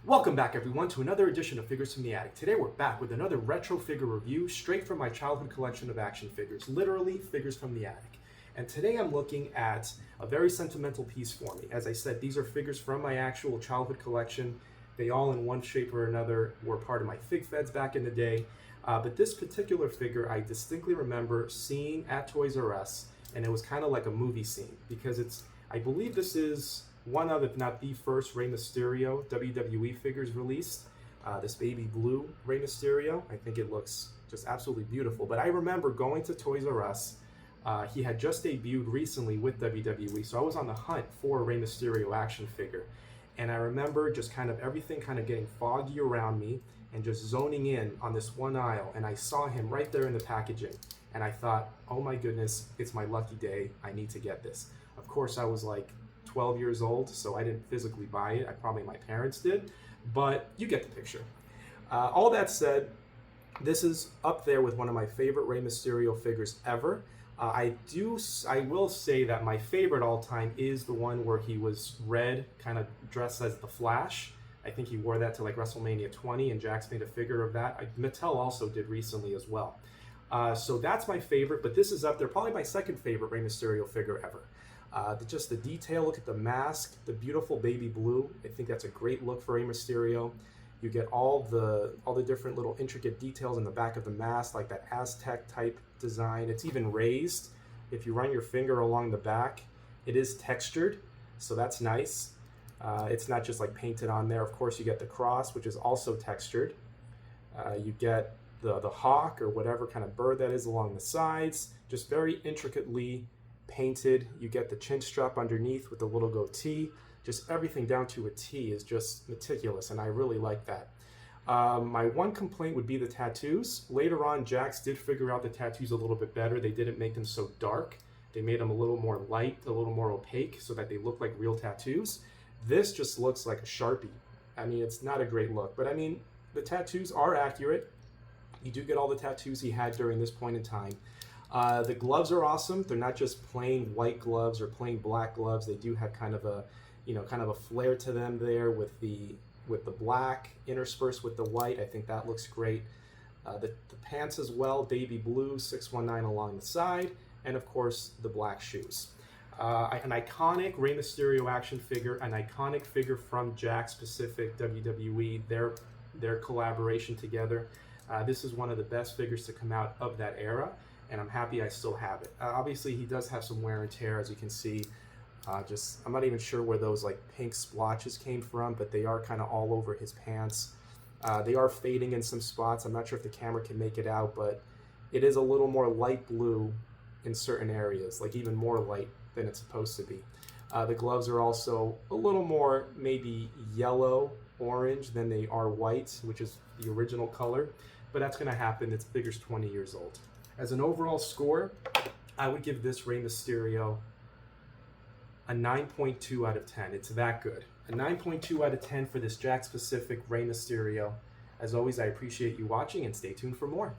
Welcome back everyone to another edition of Figures from the Attic. Today we're back with another retro figure review straight from my childhood collection of action figures, literally Figures from the Attic. And today I'm looking at a very sentimental piece for me. As I said, these are figures from my actual childhood collection. They all in one shape or another were part of my fig feds back in the day. But this particular figure I distinctly remember seeing at Toys R Us, and it was kind of like a movie scene because I believe this is one of, if not the first, Rey Mysterio WWE figures released. This baby blue Rey Mysterio. I think it looks just absolutely beautiful. But I remember going to Toys R Us. He had just debuted recently with WWE, so I was on the hunt for a Rey Mysterio action figure. And I remember just kind of everything kind of getting foggy around me and just zoning in on this one aisle. And I saw him right there in the packaging. And I thought, oh my goodness, it's my lucky day. I need to get this. Of course, I was like 12 years old, so I didn't physically buy it. Probably my parents did, but you get the picture. All that said, this is up there with one of my favorite Rey Mysterio figures ever. I will say that my favorite all time is the one where he was red, kind of dressed as the Flash. I think he wore that to like WrestleMania 20, and Jax made a figure of that. Mattel also did recently as well. So that's my favorite, but this is up there, probably my second favorite Rey Mysterio figure ever. Just the detail, look at the mask, the beautiful baby blue. I think that's a great look for Rey Mysterio. You get all the different little intricate details in the back of the mask, like that Aztec type design. It's even raised. If you run your finger along the back, it is textured, so that's nice. It's not just like painted on there. Of course, you get the cross, which is also textured. You get the hawk or whatever kind of bird that is along the sides, just very intricately painted. You get the chin strap underneath with the little goatee. Just everything down to a T is just meticulous, and I really like that. My one complaint would be the tattoos. Later on, Jax did figure out the tattoos a little bit better. They didn't make them so dark. They made them a little more light, a little more opaque, so that they look like real tattoos. This just looks like a Sharpie. I mean, it's not a great look, but I mean, the tattoos are accurate. You do get all the tattoos he had during this point in time. The gloves are awesome. They're not just plain white gloves or plain black gloves. They do have kind of a flair to them there with the black interspersed with the white. I think that looks great. The pants as well, baby blue, 619 along the side, and of course the black shoes. An iconic Rey Mysterio action figure, an iconic figure from Jakks Pacific WWE, their collaboration together. This is one of the best figures to come out of that era, and I'm happy I still have it. Obviously, he does have some wear and tear, as you can see. I'm not even sure where those like pink splotches came from, but they are kind of all over his pants. They are fading in some spots. I'm not sure if the camera can make it out, but it is a little more light blue in certain areas, like even more light than it's supposed to be. The gloves are also a little more maybe yellow orange than they are white, which is the original color, but that's going to happen. This figure's 20 years old. As an overall score, I would give this Rey Mysterio a 9.2 out of 10. It's that good. A 9.2 out of 10 for this Jakks Pacific Rey Mysterio. As always, I appreciate you watching, and stay tuned for more.